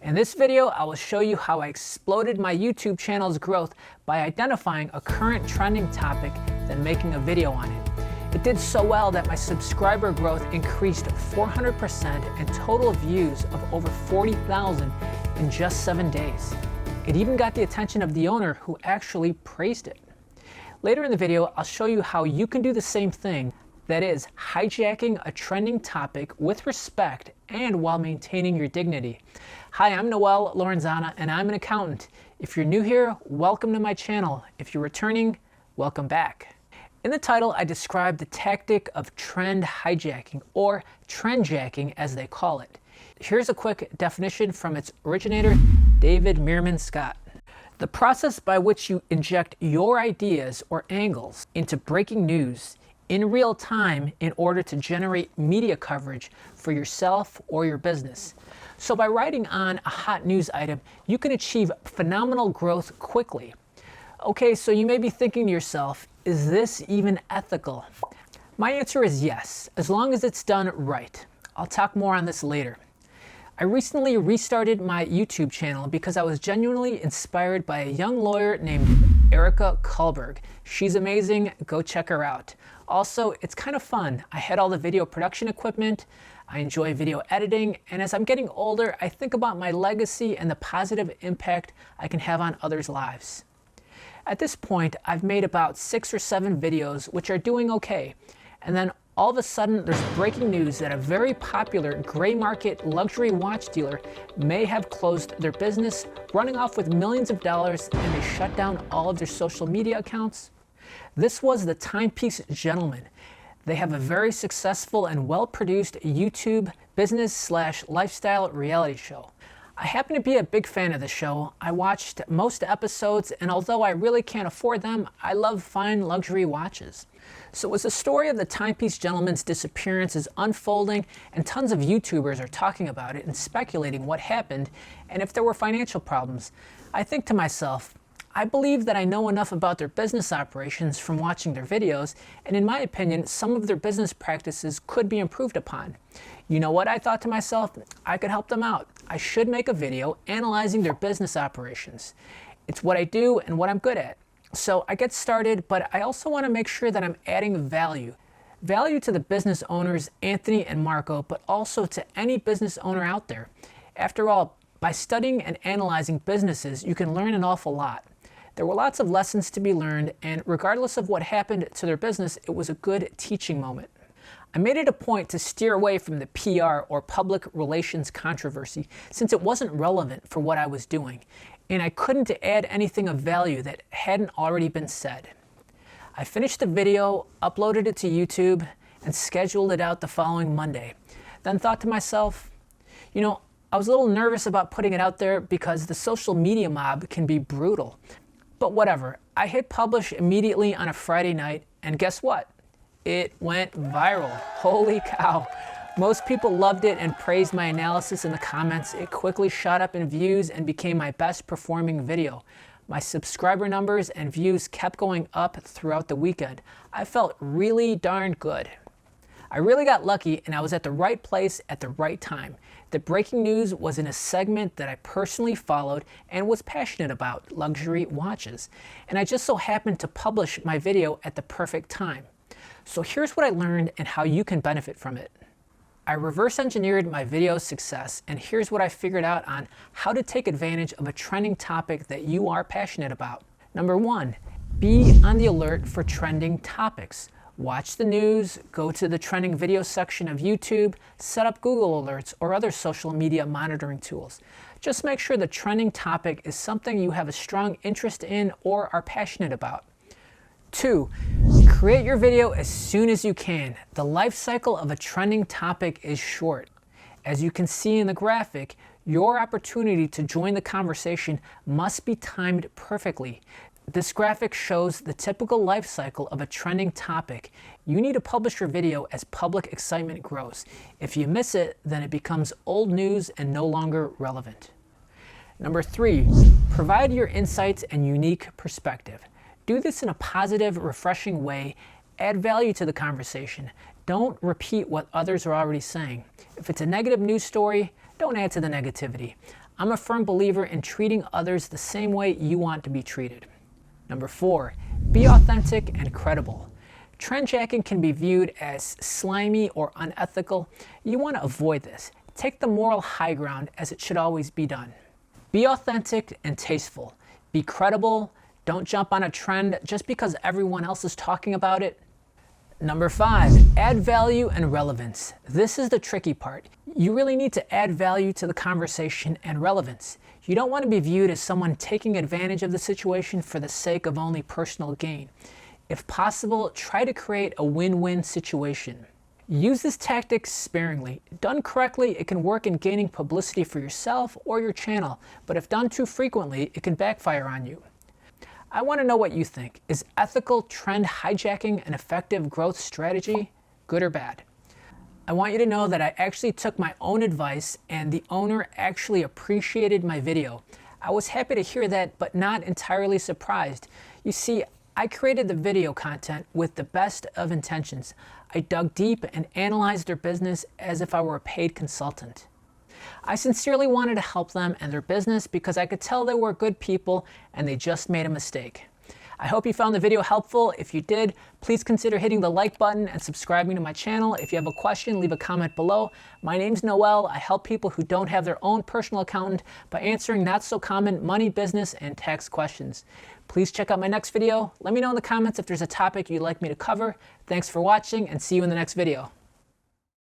In this video, I will show you how I exploded my YouTube channel's growth by identifying a current trending topic, then making a video on it. It did so well that my subscriber growth increased 400% and total views of over 40,000 in just 7 days. It even got the attention of the owner, who actually praised it. Later in the video, I'll show you how you can do the same thing, that is, hijacking a trending topic with respect and while maintaining your dignity. Hi, I'm Noel Lorenzana, and I'm an accountant. If you're new here, welcome to my channel. If you're returning, welcome back. In the title, I described the tactic of trend hijacking, or trendjacking as they call it. Here's a quick definition from its originator, David Meerman Scott. The process by which you inject your ideas or angles into breaking news in real time in order to generate media coverage for yourself or your business. So by writing on a hot news item, you can achieve phenomenal growth quickly. Okay, so you may be thinking to yourself, is this even ethical? My answer is yes, as long as it's done right. I'll talk more on this later. I recently restarted my YouTube channel because I was genuinely inspired by a young lawyer named Erica Kullberg. She's amazing, go check her out. Also, it's kind of fun. I had all the video production equipment, I enjoy video editing, and as I'm getting older, I think about my legacy and the positive impact I can have on others' lives. At this point, I've made about 6 or 7 videos which are doing okay, and then all of a sudden there's breaking news that a very popular gray market luxury watch dealer may have closed their business, running off with millions of dollars, and they shut down all of their social media accounts. This was the Timepiece Gentleman. They have a very successful and well-produced YouTube business/lifestyle reality show. I happen to be a big fan of the show. I watched most episodes, and although I really can't afford them, I love fine luxury watches. So as the story of the Timepiece Gentleman's disappearance is unfolding and tons of YouTubers are talking about it and speculating what happened and if there were financial problems, I think to myself, I believe that I know enough about their business operations from watching their videos, and in my opinion, some of their business practices could be improved upon. You know what, I thought to myself? I could help them out. I should make a video analyzing their business operations. It's what I do and what I'm good at. So I get started, but I also want to make sure that I'm adding value. Value to the business owners, Anthony and Marco, but also to any business owner out there. After all, by studying and analyzing businesses, you can learn an awful lot. There were lots of lessons to be learned, and regardless of what happened to their business, it was a good teaching moment. I made it a point to steer away from the PR or public relations controversy since it wasn't relevant for what I was doing, and I couldn't add anything of value that hadn't already been said. I finished the video, uploaded it to YouTube, and scheduled it out the following Monday. Then thought to myself, you know, I was a little nervous about putting it out there because the social media mob can be brutal. But whatever, I hit publish immediately on a Friday night, and guess what? It went viral. Holy cow. Most people loved it and praised my analysis in the comments. It quickly shot up in views and became my best performing video. My subscriber numbers and views kept going up throughout the weekend. I felt really darn good. I really got lucky, and I was at the right place at the right time. The breaking news was in a segment that I personally followed and was passionate about, luxury watches. And I just so happened to publish my video at the perfect time. So here's what I learned and how you can benefit from it. I reverse engineered my video's success, and here's what I figured out on how to take advantage of a trending topic that you are passionate about. Number 1, be on the alert for trending topics. Watch the news, go to the trending video section of YouTube, set up Google Alerts or other social media monitoring tools. Just make sure the trending topic is something you have a strong interest in or are passionate about. 2, create your video as soon as you can. The life cycle of a trending topic is short. As you can see in the graphic, your opportunity to join the conversation must be timed perfectly. This graphic shows the typical life cycle of a trending topic. You need to publish your video as public excitement grows. If you miss it, then it becomes old news and no longer relevant. Number 3, provide your insights and unique perspective. Do this in a positive, refreshing way. Add value to the conversation. Don't repeat what others are already saying. If it's a negative news story, don't add to the negativity. I'm a firm believer in treating others the same way you want to be treated. Number 4, be authentic and credible. Trendjacking can be viewed as slimy or unethical. You want to avoid this. Take the moral high ground, as it should always be done. Be authentic and tasteful. Be credible. Don't jump on a trend just because everyone else is talking about it. Number 5, add value and relevance. This is the tricky part. You really need to add value to the conversation and relevance. You don't want to be viewed as someone taking advantage of the situation for the sake of only personal gain. If possible, try to create a win-win situation. Use this tactic sparingly. Done correctly, it can work in gaining publicity for yourself or your channel, but if done too frequently, it can backfire on you. I want to know what you think. Is ethical trend hijacking an effective growth strategy, good or bad? I want you to know that I actually took my own advice and the owner actually appreciated my video. I was happy to hear that, but not entirely surprised. You see, I created the video content with the best of intentions. I dug deep and analyzed their business as if I were a paid consultant. I sincerely wanted to help them and their business because I could tell they were good people and they just made a mistake. I hope you found the video helpful. If you did, please consider hitting the like button and subscribing to my channel. If you have a question, leave a comment below. My name's Noel. I help people who don't have their own personal accountant by answering not so common money, business, and tax questions. Please check out my next video. Let me know in the comments if there's a topic you'd like me to cover. Thanks for watching and see you in the next video.